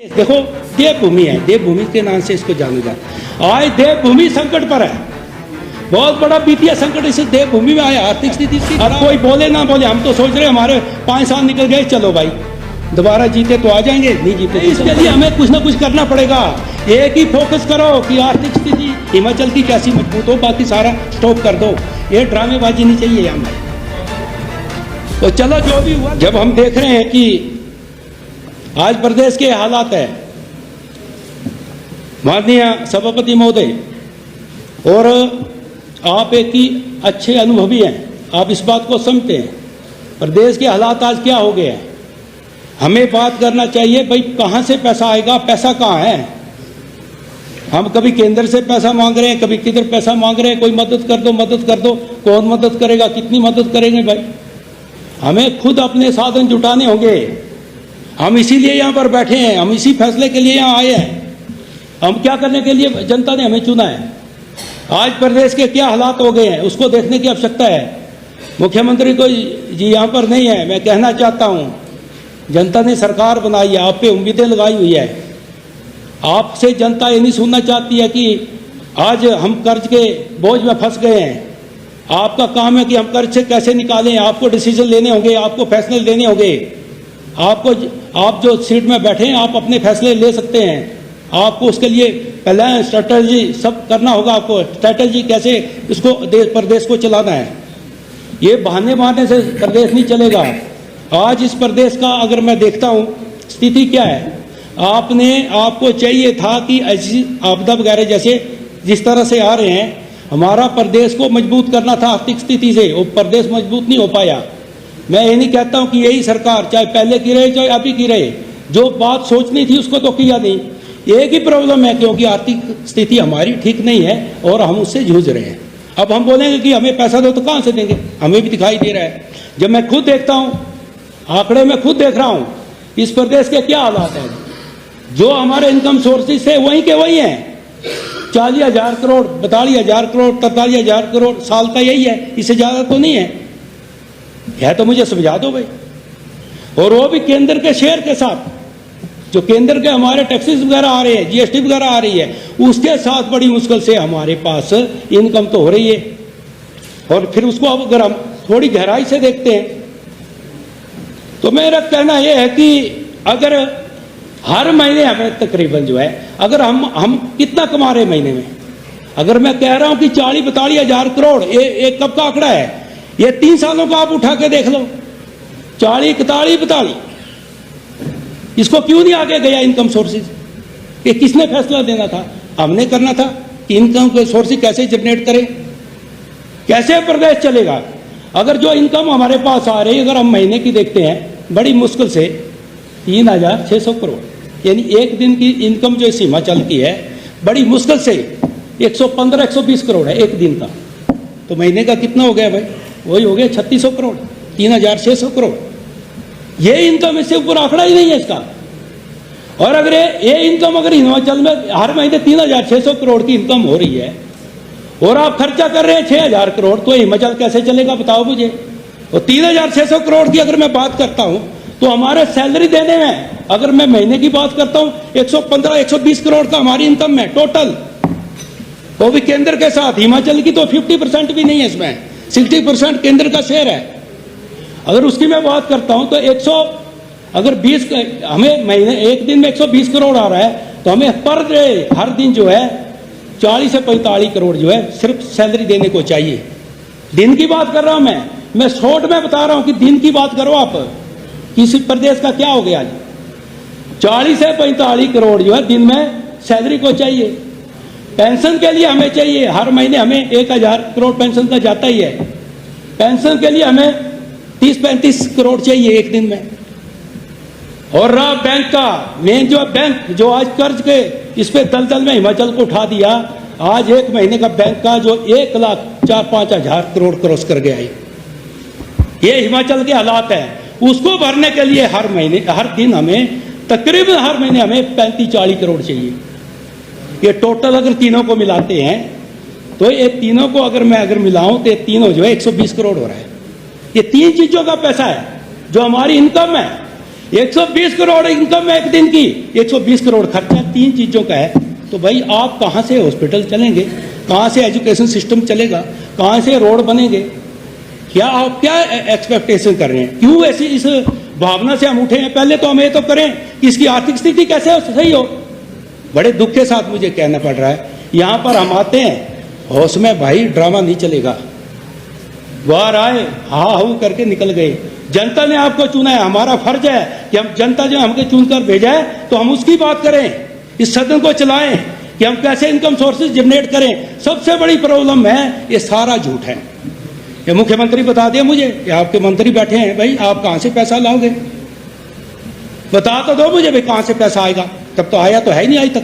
देखो देवभूमि है, देवभूमि के नाम से इसको जाना जाता है। आज देवभूमि संकट पर है, बहुत बड़ा वित्तीय संकट इस देवभूमि में आया। आर्थिक स्थिति इसकी, अब कोई बोले ना बोले, हम तो सोच रहे हमारे 5 साल निकल गए, चलो भाई दोबारा जीते तो आ जाएंगे, नहीं जीते इसके लिए हमें कुछ ना कुछ करना पड़ेगा। एक ही फोकस करो कि आर्थिक स्थिति हिमाचल की कैसी मजबूत हो, बाकी सारा स्टॉप कर दो। ये ड्रामेबाजी नहीं चाहिए यहाँ में। तो चलो जो भी हुआ, जब हम देख रहे हैं कि आज प्रदेश के हालात है, माननीय सभापति महोदय, और आप एक ही अच्छे अनुभवी हैं, आप इस बात को समझते हैं प्रदेश के हालात आज क्या हो गए हैं। हमें बात करना चाहिए भाई कहाँ से पैसा आएगा, पैसा कहाँ है। हम कभी केंद्र से पैसा मांग रहे हैं, कभी किधर पैसा मांग रहे हैं, कोई मदद कर दो मदद कर दो। कौन मदद करेगा, कितनी मदद करेंगे भाई। हमें खुद अपने साधन जुटाने होंगे। हम इसीलिए यहाँ पर बैठे हैं, हम इसी फैसले के लिए यहाँ आए हैं। हम क्या करने के लिए जनता ने हमें चुना है। आज प्रदेश के क्या हालात हो गए हैं उसको देखने की आवश्यकता है। मुख्यमंत्री को जी यहाँ पर नहीं है, मैं कहना चाहता हूँ जनता ने सरकार बनाई है, आप पे उम्मीदें लगाई हुई है। आपसे जनता ये नहीं सुनना चाहती है कि आज हम कर्ज के बोझ में फंस गए हैं। आपका काम है कि हम कर्ज से कैसे निकालें, आपको डिसीजन लेने होंगे, आपको फैसले लेने होंगे। आप जो सीट में बैठे हैं, आप अपने फैसले ले सकते हैं। आपको उसके लिए प्लान, स्ट्रैटेजी सब करना होगा। आपको स्ट्रैटेजी कैसे इसको प्रदेश को चलाना है। ये बहाने मारने से प्रदेश नहीं चलेगा। आज इस प्रदेश का अगर मैं देखता हूँ स्थिति क्या है, आपको चाहिए था कि ऐसी आपदा वगैरह जैसे जिस तरह से आ रहे हैं, हमारा प्रदेश को मजबूत करना था आर्थिक स्थिति से। वो प्रदेश मजबूत नहीं हो पाया। मैं ये नहीं कहता हूँ कि यही सरकार चाहे पहले की रहे चाहे अभी की रहे, जो बात सोचनी थी उसको तो किया नहीं। एक ही प्रॉब्लम है, क्योंकि आर्थिक स्थिति हमारी ठीक नहीं है और हम उससे जूझ रहे हैं। अब हम बोलेंगे कि हमें पैसा दो तो कहाँ से देंगे, हमें भी दिखाई दे रहा है। जब मैं खुद देखता हूँ, आंकड़े में खुद देख रहा हूँ इस प्रदेश के क्या हालात हैं। जो हमारे इनकम सोर्सेज है वहीं के वही हैं। 40,000 करोड़, 42,000 करोड़, 43,000 करोड़ साल का यही है, इससे ज़्यादा तो नहीं है तो मुझे समझा दो भाई। और वो भी केंद्र के शेयर के साथ, जो केंद्र के हमारे टैक्सेस वगैरह आ रहे हैं, जीएसटी वगैरह आ रही है, उसके साथ बड़ी मुश्किल से हमारे पास इनकम तो हो रही है। और फिर उसको अब अगर हम थोड़ी गहराई से देखते हैं तो मेरा कहना यह है कि अगर हर महीने हमें तकरीबन जो है, अगर हम कितना कमा रहे महीने में, अगर मैं कह रहा हूं कि 40-42,000 करोड़, ये कब का आंकड़ा है, ये 3 सालों का आप उठा के देख लो। 40-42, इसको क्यों नहीं आगे गया इनकम सोर्सेज? ये किसने फैसला देना था? हमने करना था कि इनकम के सोर्सेज कैसे जनरेट करें, कैसे प्रदेश चलेगा। अगर जो इनकम हमारे पास आ रही है, अगर हम महीने की देखते हैं, बड़ी मुश्किल से 3,600 करोड़, यानी एक दिन की इनकम जो इस हिमाचल की है, बड़ी मुश्किल से 115-120 करोड़ है एक दिन का। तो महीने का कितना हो गया भाई? वही हो गया 3,600 करोड़, 3,600 करोड़। ये इनकम, इससे ऊपर आंकड़ा ही नहीं है इसका। और अगर ये इनकम अगर हिमाचल में हर महीने 3,600 करोड़ की इनकम हो रही है और आप खर्चा कर रहे हैं 6,000 करोड़, तो हिमाचल कैसे चलेगा बताओ मुझे। और 3,600 करोड़ की अगर मैं बात करता हूं तो हमारे सैलरी देने में, अगर मैं महीने की बात करता हूं, 115-120 करोड़ का हमारी इनकम है टोटल, वो भी केंद्र के साथ। हिमाचल की तो 50% भी नहीं है, इसमें 60% केंद्र का शेयर है। अगर उसकी मैं बात करता हूं तो 120 हमें महीने एक दिन में 120 करोड़ आ रहा है, तो हमें पर डे हर दिन जो है 40 से 45 करोड़ जो है सिर्फ सैलरी देने को चाहिए। दिन की बात कर रहा हूं मैं शॉर्ट में बता रहा हूं कि दिन की बात करो आप, किसी प्रदेश का क्या हो गया। 40 से 45 करोड़ जो है दिन में सैलरी को चाहिए। पेंशन के लिए हमें चाहिए, हर महीने हमें 1,000 करोड़ पेंशन का जाता ही है। पेंशन के लिए हमें 30-35 करोड़ चाहिए एक दिन में। और रहा बैंक का, मेन जो बैंक जो आज कर्ज के इस पे दलदल में हिमाचल को उठा दिया, आज एक महीने का बैंक का जो 1,04,5,000 करोड़ क्रॉस कर गया है। ये हिमाचल के हालात है। उसको भरने के लिए हर महीने, हर दिन हमें तकरीबन हर महीने हमें 35-40 करोड़ चाहिए। ये टोटल अगर तीनों को मिलाते हैं तो ये तीनों को अगर मैं मिलाऊं तो ये तीनों जो है 120 करोड़ हो रहा है। ये 3 चीजों का पैसा है जो हमारी इनकम है। 120 करोड़ इनकम एक दिन की, 120 करोड़ खर्चा 3 चीजों का है। तो भाई आप कहाँ से हॉस्पिटल चलेंगे, कहाँ से एजुकेशन सिस्टम चलेगा, कहाँ से रोड बनेंगे? क्या आप क्या एक्सपेक्टेशन कर रहे हैं? क्यों ऐसी इस भावना से हम उठे हैं? पहले तो हम ये तो करें कि इसकी आर्थिक स्थिति कैसे सही हो। बड़े दुख के साथ मुझे कहना पड़ रहा है, यहाँ पर हम आते हैं होश में, भाई ड्रामा नहीं चलेगा। बाहर आए हा हू करके निकल गए। जनता ने आपको चुना है, हमारा फर्ज है कि हम जनता जो हमको चुनकर भेजा है तो हम उसकी बात करें, इस सदन को चलाएं कि हम कैसे इनकम सोर्सेज जनरेट करें। सबसे बड़ी प्रॉब्लम है ये सारा झूठ है। ये मुख्यमंत्री बता दिया मुझे कि आपके मंत्री बैठे हैं, भाई आप कहां से पैसा लाओगे? बता तो दो मुझे भाई कहां से पैसा आएगा। तब तो आया तो है ही नहीं आज तक।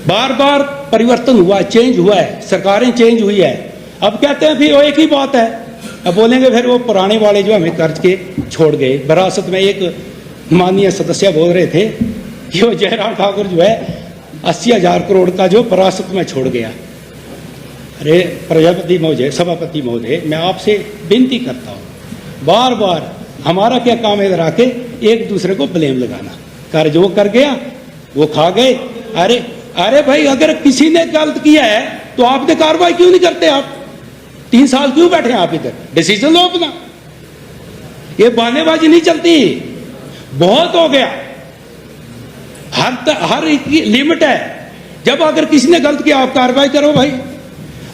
बार बार परिवर्तन हुआ, चेंज हुआ है, सरकारें चेंज हुई है। अब कहते हैं फिर वो एक ही बात है, अब बोलेंगे फिर वो पुराने वाले जो हमें कर्ज के छोड़ गए। विरासत में एक माननीय सदस्य बोल रहे थे कि वो जयराम ठाकुर जो है 80,000 करोड़ का जो विरासत में छोड़ गया। अरे प्रजापति महोदय, सभापति महोदय, मैं आपसे विनती करता हूं, बार बार हमारा क्या काम है इधर आके एक दूसरे को ब्लेम लगाना। कर्ज वो कर गया, वो खा गए। अरे भाई अगर किसी ने गलत किया है तो आपने कार्रवाई क्यों नहीं करते? आप 3 साल क्यों बैठे हैं? आप इधर डिसीजन लो अपना। ये बहानेबाजी नहीं चलती, बहुत हो गया। हर एक की लिमिट है। जब अगर किसी ने गलत किया आप कार्रवाई करो भाई।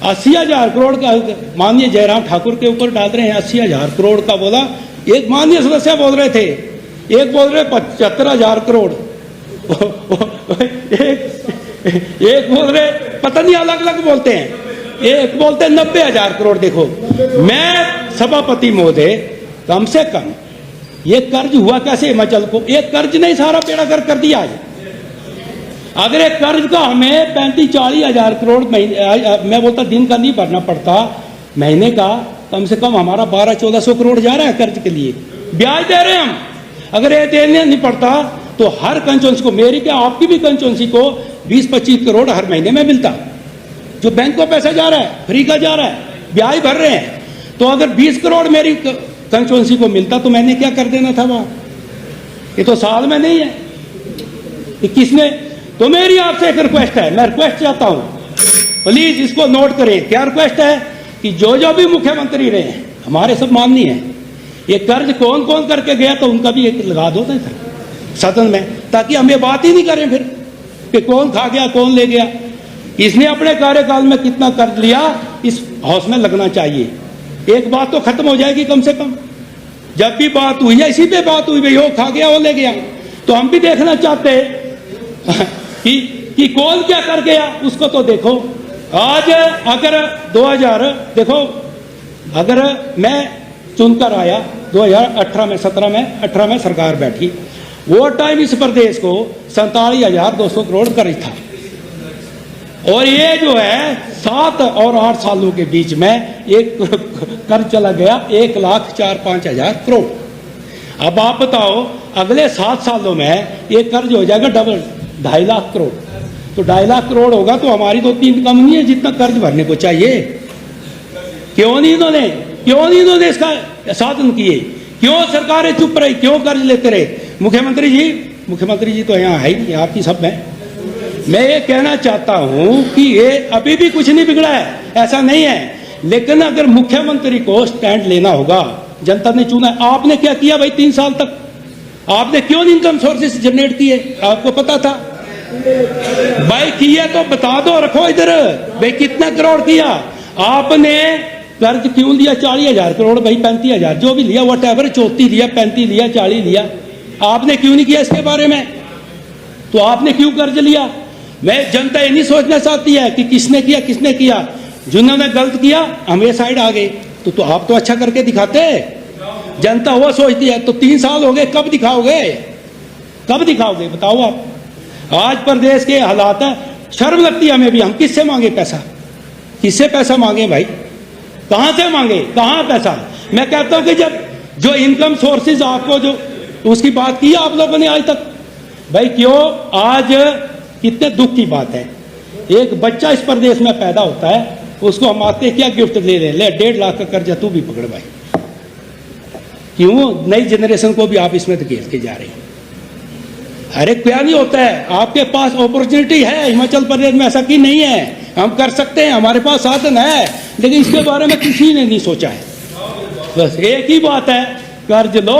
80,000 करोड़ का माननीय जयराम ठाकुर के ऊपर डाल रहे हैं, 80,000 करोड़ का बोला। एक माननीय सदस्य बोल रहे थे, एक बोल रहे 75,000 करोड़, एक बोल रहे पता नहीं, अलग अलग बोलते हैं। एक बोलते 90,000 करोड़। देखो मैं सभापति महोदय, कम से कम ये कर्ज हुआ कैसे हिमाचल को? एक कर्ज नहीं सारा बेड़ा गर्क कर दिया आज। अगर एक कर्ज का हमें 35-40 हजार करोड़ मैं बोलता दिन का नहीं भरना पड़ता, महीने का कम से कम हमारा 1200-1400 करोड़ जा रहा है कर्ज के लिए, ब्याज दे रहे हैं हम। अगर ये देने नहीं पड़ता तो हर कंस्टिट्यूएंसी को, मेरी क्या आपकी भी कंस्टिट्यूएंसी को 20-25 करोड़ हर महीने में मिलता। जो बैंक को पैसा जा रहा है फ्री का जा रहा है, ब्याज भर रहे हैं। तो अगर 20 करोड़ मेरी कंस्टिट्यूएंसी को मिलता तो मैंने क्या कर देना था वहां? ये तो साल में नहीं है, ये किसने? तो मेरी आपसे एक रिक्वेस्ट है, मैं रिक्वेस्ट चाहता हूं, प्लीज इसको नोट करें। क्या रिक्वेस्ट है कि जो जो भी मुख्यमंत्री रहे हैं हमारे सब माननीय हैं, ये कर्ज कौन कौन करके गया तो उनका भी एक लगा दो सदन में, ताकि हम ये बात ही नहीं करें फिर कि कौन खा गया कौन ले गया। इसने अपने कार्यकाल में कितना कर्ज लिया, इस हाउस में लगना चाहिए। एक बात तो खत्म हो जाएगी कम से कम। जब भी बात हुई है इसी पे बात हुई, भाई वो खा गया वो ले गया, तो हम भी देखना चाहते हैं कि कौन क्या कर गया, उसको तो देखो। आज अगर 2000 देखो, अगर मैं चुनकर आया 2018 में, 17 में, 18 में सरकार बैठी, वो टाइम इस प्रदेश को 47,200 करोड़ कर्ज था। और ये जो है 7 और 8 सालों के बीच में एक कर्ज चला गया 1,04,5,000 करोड़। अब आप बताओ अगले 7 सालों में ये कर्ज हो जाएगा डबल, 2.5 लाख करोड़। तो 2.5 लाख करोड़ होगा तो हमारी तो 3 कम नहीं है जितना कर्ज भरने को चाहिए। क्यों नहीं इन्होंने इसका साधन किए? क्यों सरकारें चुप रही? क्यों कर्ज लेते रहे? मुख्यमंत्री जी तो यहाँ है ही नहीं, आपकी सब में। मैं ये कहना चाहता हूं कि ये अभी भी कुछ नहीं बिगड़ा है, ऐसा नहीं है। लेकिन अगर मुख्यमंत्री को स्टैंड लेना होगा, जनता ने चुना। आपने क्या किया भाई 3 साल तक? आपने क्यों इनकम सोर्सेस जनरेट किए? आपको पता था भाई किया तो बता दो, रखो इधर भाई कितना करोड़ किया आपने। कर्ज क्यों लिया 40,000 करोड़ भाई, 35,000 जो भी लिया, वट एवर, 34 लिया, 35 लिया, 40 लिया, आपने क्यों नहीं किया इसके बारे में? तो आपने क्यों कर्ज लिया? मैं जनता ये नहीं सोचना चाहती है कि किसने किया। जिन्होंने गलत किया हम ये साइड आ गए, तो आप तो अच्छा करके दिखाते। जनता वो सोचती है। तो 3 साल हो गए, कब दिखाओगे बताओ आप? आज प्रदेश के हालात है, शर्म लगती है हमें भी। हम किससे मांगे पैसा? किससे पैसा मांगे भाई? कहां से मांगे? कहां पैसा? मैं कहता हूं कि जब जो इनकम सोर्सेज आपको जो उसकी बात की आप लोगों ने आज तक, भाई क्यों? आज कितने दुख की बात है, एक बच्चा इस प्रदेश में पैदा होता है, उसको हम आते क्या गिफ्ट ले 1.5 लाख का कर्जा तू भी पकड़ भाई। क्यों नई जनरेशन को भी आप इसमें धकेल के जा रहे हैं? अरे क्या नहीं होता है, आपके पास अपॉर्चुनिटी है, हिमाचल प्रदेश में ऐसा कि नहीं है, हम कर सकते हैं, हमारे पास साधन है, लेकिन इसके बारे में किसी ने नहीं सोचा है। बस एक ही बात है, कर्ज लो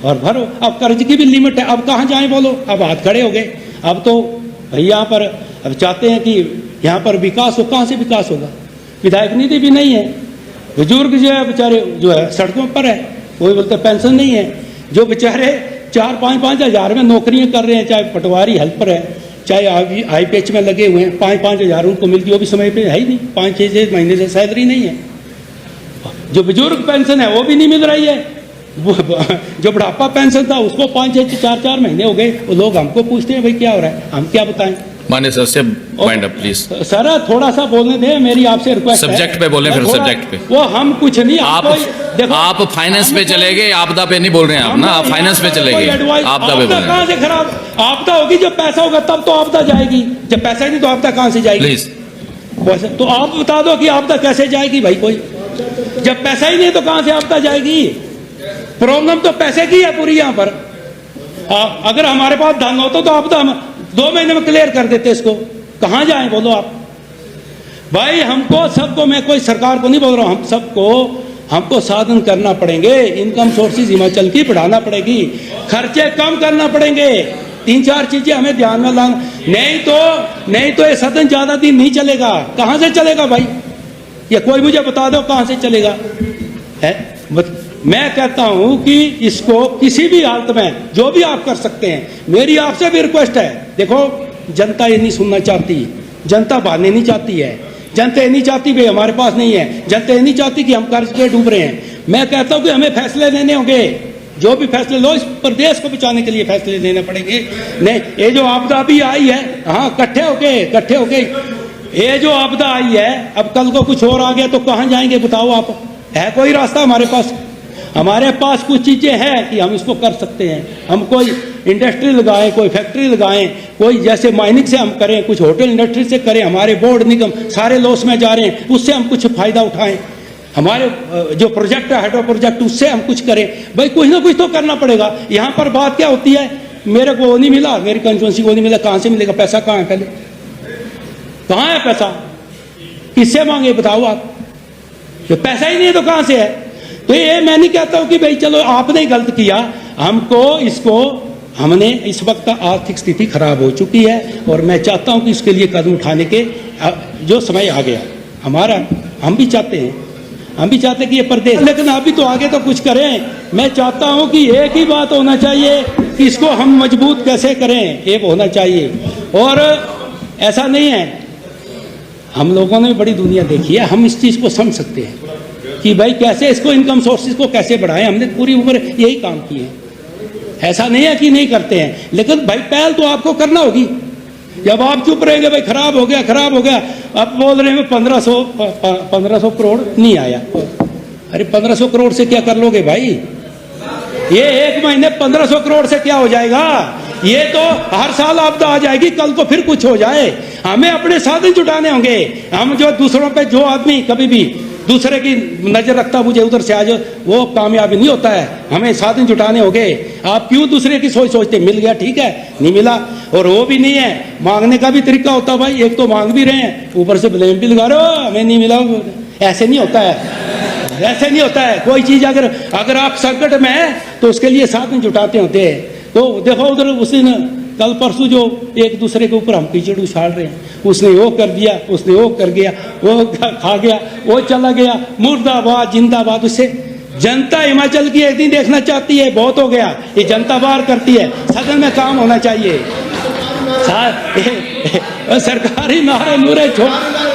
और भरो। अब कर्ज की भी लिमिट है, अब कहाँ जाएं बोलो, अब हाथ खड़े हो गए। अब तो भाई यहाँ पर अब चाहते हैं कि यहाँ पर विकास हो, कहाँ से विकास होगा? विधायक निधि भी नहीं है, बुजुर्ग जो है बेचारे जो है सड़कों पर है, कोई बोलते पेंशन नहीं है, जो बेचारे 4-5 हज़ार में नौकरियां कर रहे हैं, चाहे पटवारी हेल्पर है, चाहे IPH में लगे हुए हैं, 5-5 हज़ार उनको मिलती है, वो भी समय पे है ही नहीं, 5-6 महीने से सैलरी नहीं है। जो बुजुर्ग पेंशन है वो भी नहीं मिल रही है, वो जो बुढ़ापा पेंशन था उसको 5-6 4-4 महीने हो गए। वो लोग हमको पूछते हैं भाई क्या हो रहा है, हम क्या बताएं? माननीय सर से वाइंड अप प्लीज। सर थोड़ा सा बोलने दें, मेरी आपसे रिक्वेस्ट है। सब्जेक्ट पे बोले, फिर सब्जेक्ट पे। वो हम कुछ नहीं, आप फाइनेंस पे चले गए, आपदा पे नहीं बोल रहे हैं आप ना, आप फाइनेंस पे चले गए, आपदा पे बोल रहे हैं। कहाँ से खराब आपदा होगी? जब पैसा होगा तब तो आपदा जाएगी, जब पैसा नहीं तो आपदा कहाँ से जाएगी? प्लीज तो आप बता दो कि आपदा कैसे जाएगी भाई? कोई जब पैसा ही नहीं तो कहाँ से आपदा जाएगी? प्रॉब्लम तो पैसे की है पूरी यहाँ पर। अगर हमारे पास धन होता तो आपदा 2 महीने में क्लियर कर देते इसको। कहाँ जाए बोलो आप भाई? हमको सबको, मैं कोई सरकार को नहीं बोल रहा हूँ, हम सबको हमको साधन करना पड़ेंगे, इनकम सोर्सेज हिमाचल की बढ़ाना पड़ेगी, खर्चे कम करना पड़ेंगे, 3-4 चीजें हमें ध्यान में लाना, नहीं तो ये सदन ज्यादा दिन नहीं चलेगा। कहाँ से चलेगा भाई? ये कोई मुझे बता दो कहाँ से चलेगा है? मैं कहता हूं कि इसको किसी भी हालत में जो भी आप कर सकते हैं, मेरी आपसे भी रिक्वेस्ट है। देखो जनता ये नहीं सुनना चाहती, जनता बहाने नहीं चाहती है, जनता ये नहीं चाहती भाई हमारे पास नहीं है, जनता ये नहीं चाहती कि हम कर्ज पे डूब रहे हैं। मैं कहता हूं कि हमें फैसले लेने होंगे, जो भी फैसले लो इस प्रदेश को बचाने के लिए फैसले लेने पड़ेंगे। नहीं ये जो आपदा भी आई है, हाँ इकट्ठे हो गए ये जो आपदा आई है, अब कल को कुछ और आ गया तो कहाँ जाएंगे बताओ आप? है कोई रास्ता हमारे पास? हमारे पास कुछ चीजें हैं कि हम इसको कर सकते हैं। हम कोई इंडस्ट्री लगाएं, कोई फैक्ट्री लगाएं, कोई जैसे माइनिंग से हम करें, कुछ होटल इंडस्ट्री से करें, हमारे बोर्ड निगम सारे लॉस में जा रहे हैं, उससे हम कुछ फायदा उठाएं। हमारे जो प्रोजेक्ट है हाइड्रो प्रोजेक्ट, उससे हम कुछ करें। भाई कुछ ना कुछ तो करना पड़ेगा। यहाँ पर बात क्या होती है, मेरे को नहीं मिला, मेरी कंस्टिट्यूंसी को नहीं मिला, कहाँ से मिलेगा? पैसा कहाँ है? पहले कहाँ है पैसा? किससे मांगे बताओ आप? तो पैसा ही नहीं है तो कहाँ से है? तो ये मैं नहीं कहता हूं कि भाई चलो आपने गलत किया, हमने इस वक्त आर्थिक स्थिति खराब हो चुकी है और मैं चाहता हूं कि इसके लिए कदम उठाने के जो समय आ गया हमारा, हम भी चाहते हैं कि ये प्रदेश, लेकिन अभी तो आगे तो कुछ करें। मैं चाहता हूं कि एक ही बात होना चाहिए कि इसको हम मजबूत कैसे करें, ये होना चाहिए। और ऐसा नहीं है, हम लोगों ने बड़ी दुनिया देखी है, हम इस चीज को समझ सकते हैं कि भाई कैसे इसको इनकम सोर्सेज को कैसे बढ़ाएं। हमने पूरी उम्र यही काम किए हैं, ऐसा नहीं है कि नहीं करते हैं, लेकिन भाई पहल तो आपको करना होगी। जब आप चुप रहेंगे भाई खराब हो गया, अब बोल रहे हैं 1500 करोड़ नहीं आया। अरे 1500 करोड़ से क्या कर लोगे भाई? ये एक महीने 1500 करोड़ से क्या हो जाएगा? ये तो हर साल आपदा आ जाएगी, कल को फिर कुछ हो जाए। हमें अपने साधन जुटाने होंगे। हम जो दूसरों पे, जो आदमी कभी भी दूसरे की नजर रखता मुझे उधर से आ जाओ, वो कामयाबी नहीं होता है। हमें साधन जुटाने होंगे। आप क्यों दूसरे की सोचते? मिल गया ठीक है, नहीं मिला, और वो भी नहीं है, मांगने का भी तरीका होता भाई। एक तो मांग भी रहे हैं, ऊपर से ब्लेम भी लगा रहे हो, हमें नहीं मिला। ऐसे नहीं होता है, कोई चीज अगर आप संकट में है तो उसके लिए साधन जुटाते होते हैं। तो देखो उधर उस दिन कल परसों जो एक दूसरे के ऊपर हम कीचड़ उछाल रहे हैं, उसने वो कर दिया, उसने वो कर गया, वो खा गया, वो चला गया, मुर्दाबाद जिंदाबाद। उससे जनता हिमाचल की एक दिन देखना चाहती है, बहुत हो गया, ये जनता बाहर करती है, सदन में काम होना चाहिए। सरकारी नारे नूरे छोड़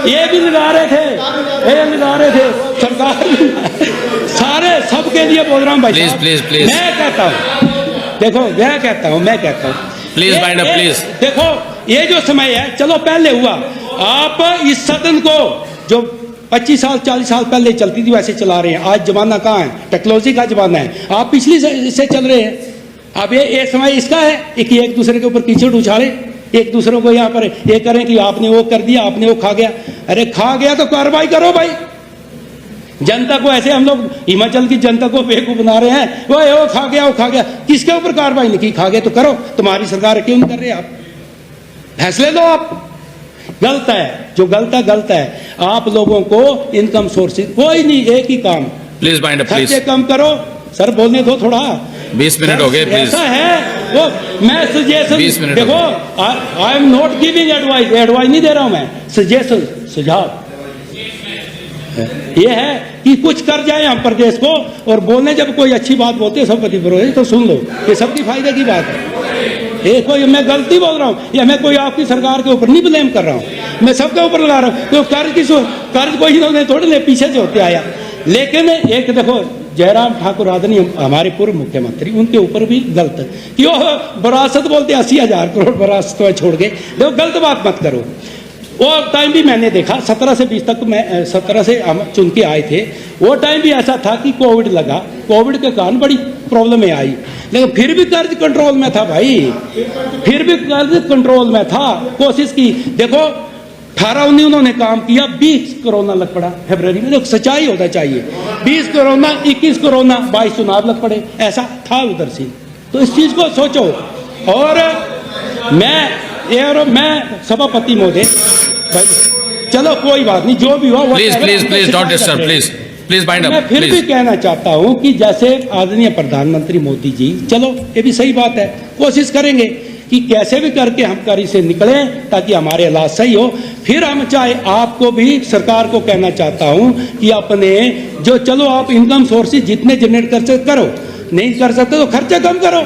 ये भी लगा रहे थे, सरकार सारे सबके लिए बोल रहा हूँ भाई। प्लीज मैं कहता हूँ, देखो मैं कहता हूँ प्लीज माइंड अप प्लीज। देखो ये जो समय है, चलो पहले हुआ, आप इस सदन को जो 25 साल 40 साल पहले चलती थी वैसे चला रहे हैं। आज जमाना कहाँ है, टेक्नोलॉजी का जमाना है, आप पिछली से चल रहे हैं। अब ये समय इसका है कि एक दूसरे के ऊपर कीचड़ उछाले, एक दूसरे को यहाँ पर ये करें कि आपने वो कर दिया, आपने वो खा गया। अरे खा गया तो कार्रवाई करो भाई, जनता को ऐसे हम लोग हिमाचल की जनता को बेवकूफ बना रहे हैं, वो खा गया, वो खा गया। किसके ऊपर कार्रवाई नहीं की? खा गए तो करो, तुम्हारी सरकार क्यों नहीं कर रहे? आप फैसले लो। आप गलत है, जो गलत है। आप लोगों को इनकम सोर्सेज कोई नहीं, एक ही काम, प्लीज बाइंड अप, प्लीज। खर्चे कम करो। सर बोलने दो थोड़ा, 20 मिनट हो गए, प्लीज। ऐसा है वो, मैं सजेशन 20 मिनट देखो, I am not giving advice, advice नहीं दे रहा हूं मैं, सजेशन, सुझाव ये है कि कुछ कर जाए हम प्रदेश को। और बोलने जब कोई अच्छी बात बोलते हैं सब विरोधी, तो सुन लो, ये सबकी फायदे की बात है। ये कोई मैं गलती बोल रहा हूँ या मैं कोई आपकी सरकार के ऊपर नहीं ब्लेम कर रहा हूँ, मैं सबके ऊपर लगा रहा हूँ। तो कर्ज कोई इन्होंने थोड़े ले, पीछे से होते आया। लेकिन एक देखो, जयराम ठाकुर आदरणीय हमारे पूर्व मुख्यमंत्री, उनके ऊपर भी गलत कि वो विरासत बोलते 80,000 करोड़ विरासत छोड़ के, देखो गलत बात मत करो। वो टाइम भी मैंने देखा, 17 से 20 तक मैं 17 से हम चुन के आए थे, वो टाइम भी ऐसा था कि कोविड लगा, कोविड के कारण बड़ी प्रॉब्लम आई, लेकिन फिर भी कर्ज कंट्रोल में था भाई, फिर भी कर्ज कंट्रोल में था। कोशिश की, देखो 18-19 उन्होंने काम किया, 20 कोरोना लग पड़ा फरवरी में, देखो सच्चाई होना चाहिए। 20 कोरोना, 21 कोरोना, 22 चुनाव लग पड़े, ऐसा था उधर से। तो इस चीज को सोचो। और मैं सभापति महोदय, चलो कोई बात नहीं, जो भी हो। Please don't disturb, please bind up. मैं फिर भी कहना चाहता हूं कि जैसे आदरणीय प्रधानमंत्री मोदी जी, चलो ये भी सही बात है, कोशिश करेंगे कि कैसे भी करके हम करी से निकलें ताकि हमारे हालात सही हो। फिर हम चाहे आपको भी, सरकार को कहना चाहता हूं कि अपने जो, चलो आप इनकम सोर्सेज जितने जनरेट कर सकते करो, नहीं कर सकते तो खर्चे कम करो।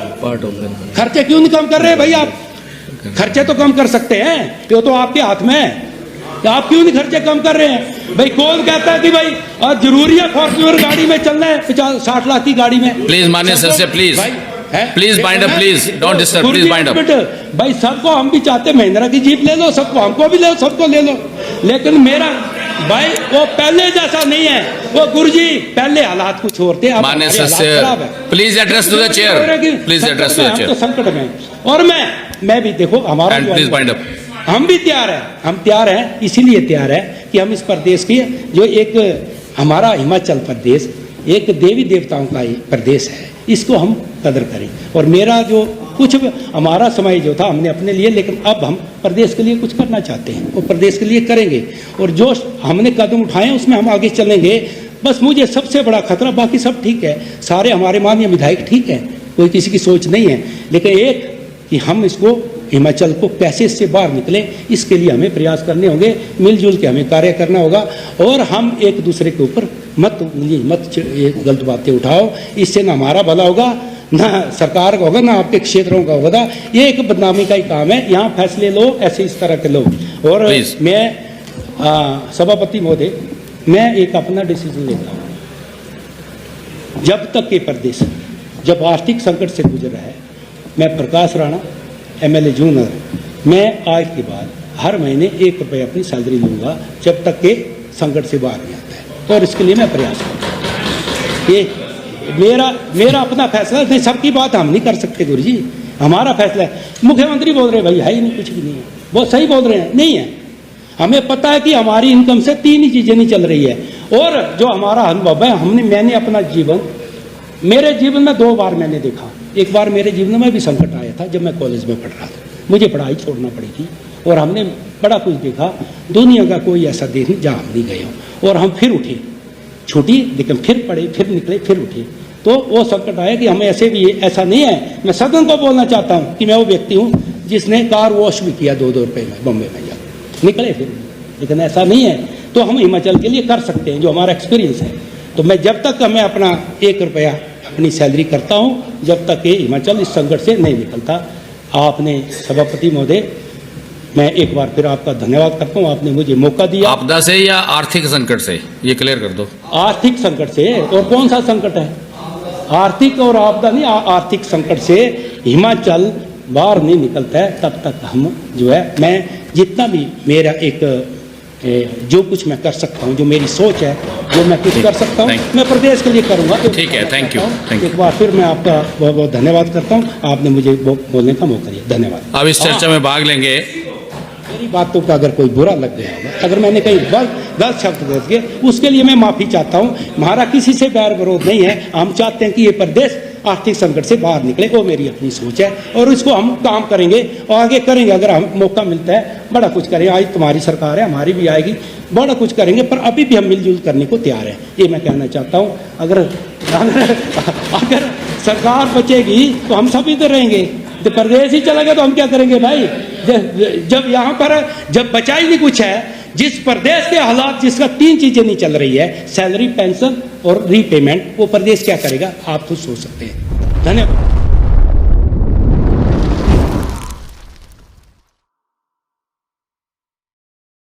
खर्चे क्यों नहीं कम कर रहे भाई? आप खर्चे तो कम कर सकते हैं, ये तो आपके हाथ में है। आप क्यों नहीं खर्चे कम कर रहे हैं भाई? कौन कहता है कि भाई जरूरी है फॉर्च्यूनर गाड़ी में चलना है 50-60 लाख की गाड़ी में? प्लीज माननीय सदस्य, please please bind up, please don't disturb, please bind up. भाई सबको हम भी चाहते, महिंद्रा की जीप ले लो, सबको, हमको भी ले लो, सबको ले लो। लेकिन मेरा भाई वो पहले जैसा नहीं है। वो गुरुजी पहले हालात कुछ और थे, माननीय सदस्य, please address to the chair, please address to the chair. संकट में, और मैं भी देखो, हमारा प्लीज बाइंड अप। हम भी तैयार हैं, हम तैयार हैं, इसीलिए तैयार है कि हम इस प्रदेश की, जो एक हमारा हिमाचल प्रदेश एक देवी देवताओं का प्रदेश है, इसको हम कदर करें। और मेरा जो कुछ हमारा समय जो था हमने अपने लिए, लेकिन अब हम प्रदेश के लिए कुछ करना चाहते हैं, वो प्रदेश के लिए करेंगे। और जो हमने कदम उठाए उसमें हम आगे चलेंगे। बस मुझे सबसे बड़ा खतरा, बाकी सब ठीक है, सारे हमारे माननीय विधायक ठीक है, कोई किसी की सोच नहीं है, लेकिन एक कि हम इसको, हिमाचल को कैसे इससे बाहर निकलें, इसके लिए हमें प्रयास करने होंगे, मिलजुल के हमें कार्य करना होगा। और हम एक दूसरे के ऊपर मत गलत बातें उठाओ, इससे ना हमारा भला होगा, ना सरकार का होगा, ना आपके क्षेत्रों का होगा। ये एक बदनामी का ही काम है। यहाँ फैसले लो ऐसे इस तरह के लो। और मैं सभापति महोदय, मैं एक अपना डिसीजन लेता हूँ। जब तक ये प्रदेश जब आर्थिक संकट से गुजर रहा है, मैं प्रकाश राणा MLA जूनर, मैं आज के बाद हर महीने 1 रुपये अपनी सैलरी लूँगा जब तक के संकट से बाहर नहीं आता है। और इसके लिए मैं प्रयास करूँगा। ये मेरा अपना फैसला नहीं, सबकी बात हम नहीं कर सकते गुरुजी, हमारा फैसला है। मुख्यमंत्री बोल रहे भाई है ही नहीं, कुछ भी नहीं है, बहुत सही बोल रहे हैं, नहीं है। हमें पता है कि हमारी इनकम से 3 ही चीज़ें नहीं चल रही है। और जो हमारा अनुभव है, मैंने अपना जीवन, मेरे जीवन में 2 बार मैंने देखा। एक बार मेरे जीवन में भी संकट आया था जब मैं कॉलेज में पढ़ रहा था, मुझे पढ़ाई छोड़ना पड़ी थी, और हमने बड़ा कुछ देखा। दुनिया का कोई ऐसा देश नहीं जहाँ हम नहीं गए हों। और हम फिर उठे, छूटी, लेकिन फिर पढ़े, फिर निकले, फिर उठे। तो वो संकट आया कि हमें ऐसे भी, ऐसा नहीं है। मैं सदन को बोलना चाहता हूँ कि मैं वो व्यक्ति हूँ जिसने कार वॉश भी किया 2-2 रुपये में, बम्बे में जाकर निकले फिर, लेकिन ऐसा नहीं है। तो हम हिमाचल के लिए कर सकते हैं, जो हमारा एक्सपीरियंस है। तो मैं जब तक मैं अपना 1 रुपया अपनी सैलरी करता हूँ, जब तक ये हिमाचल इस संकट से नहीं निकलता। आपने सभापति महोदय, मैं एक बार फिर आपका धन्यवाद करता हूँ, आपने मुझे मौका दिया। आपदा से या आर्थिक संकट से, ये क्लियर कर दो। आर्थिक संकट से, और कौन सा संकट है? आर्थिक और आपदा नहीं, आर्थिक संकट से हिमाचल बाहर नहीं निकलता है तब तक हम जो है, मैं जितना भी मेरा एक जो कुछ मैं कर सकता हूँ, जो मेरी सोच है, जो मैं कुछ कर सकता हूँ, मैं प्रदेश के लिए करूँगा। ठीक है, थैंक यू। एक बार फिर मैं आपका बहुत बहुत धन्यवाद करता हूँ, आपने मुझे बोलने का मौका दिया, धन्यवाद। अब इस चर्चा में भाग लेंगे मेरी बातों का अगर कोई बुरा लग गया होगा, अगर मैंने कहीं गलत शब्द बोल दिए, उसके लिए मैं माफ़ी चाहता हूँ। हमारा किसी से बैर विरोध नहीं है। हम चाहते हैं कि ये प्रदेश आर्थिक संकट से बाहर निकले, वो मेरी अपनी सोच है और इसको हम काम करेंगे और आगे करेंगे। अगर हम मौका मिलता है बड़ा कुछ करेंगे। आज तुम्हारी सरकार है, हमारी भी आएगी, बड़ा कुछ करेंगे, पर अभी भी हम मिलजुल करने को तैयार है, ये मैं कहना चाहता हूँ। अगर सरकार बचेगी तो हम सभी तो रहेंगे, तो प्रदेश ही चला गया तो हम क्या करेंगे भाई? जब यहाँ पर जब बचा ही नहीं कुछ है, जिस प्रदेश के हालात, जिसका 3 चीजें नहीं चल रही है, सैलरी, पेंशन और रीपेमेंट, वो प्रदेश क्या करेगा? आप खुद सोच सकते हैं। धन्यवाद।